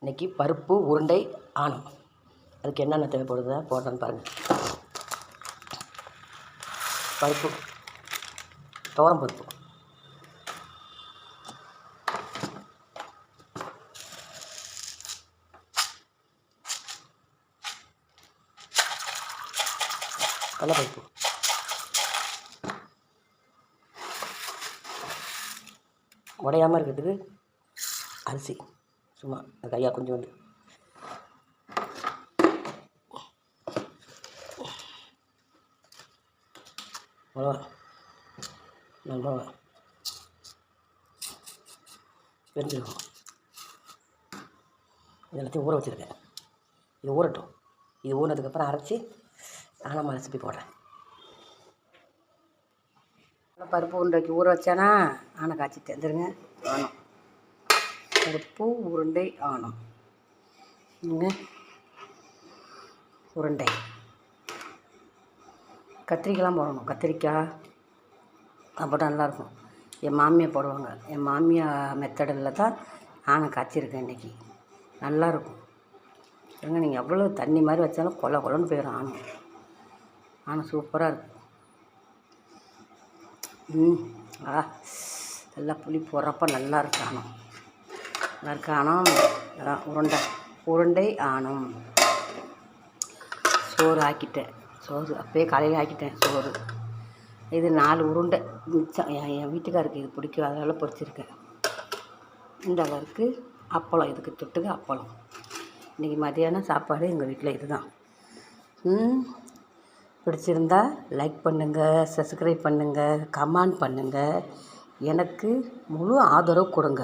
இன்றைக்கி பருப்பு உருண்டை ஆணும். அதுக்கு என்னென்ன தேவைப்படுதோ போடுறேன்னு பாருங்கள். பருப்பு, துவரம் பருப்பு, கடலைப்பருப்பு, உடையாமல் இருக்கிறதுக்கு அரிசி சும்மா கையாக கொஞ்சோண்டு, மிளகா, மிளகா, பெருஞ்சீரகம், எல்லாத்தையும் ஊற வச்சுருக்கேன். இது ஊறட்டும். இது ஊறினதுக்கப்புறம் அரைச்சி நானும் ரெசிபி போடுறேன். பருப்பு உருண்டைக்கு ஊற வச்சானா ஆனை காய்ச்சி தெரிஞ்சிருங்க. ஆனம் பருப்பு உருண்டை ஆனம். இங்கே உருண்டை கத்திரிக்காய்லாம் போடணும். கத்திரிக்காய் அப்போ நல்லாயிருக்கும். என் மாமியார் போடுவாங்க. என் மாமியார் மெத்தடில் தான் ஆனை காய்ச்சிருக்கேன் இன்றைக்கி. நல்லாயிருக்கும். ஏங்க நீங்கள் எவ்வளோ தண்ணி மாதிரி வச்சாலும் கொலன்னு போயிடும் ஆனம். ஆனால் சூப்பராக இருக்கும். நல்லா புளி போடுறப்ப நல்லா இருக்கு ஆனம். நல்லா இருக்கு ஆனம். உருண்டை ஆனம். சோறு ஆக்கிட்டேன். சோறு அப்போயே காலையில் ஆக்கிட்டேன் சோறு. இது 4 உருண்டை மிச்சம். என் வீட்டுக்காருக்கு இது பிடிக்கும், அதனால் பொரிச்சிருக்கேன். இந்த அளவுக்கு அப்பளம், இதுக்கு தொட்டுக்க அப்பளம். இன்றைக்கி மதியானம் சாப்பாடு எங்கள் வீட்டில் இதுதான். பிடிச்சிருந்தா லைக் பண்ணுங்கள், சப்ஸ்கிரைப் பண்ணுங்கள், கமெண்ட் பண்ணுங்கள். எனக்கு முழு ஆதரவு கொடுங்க.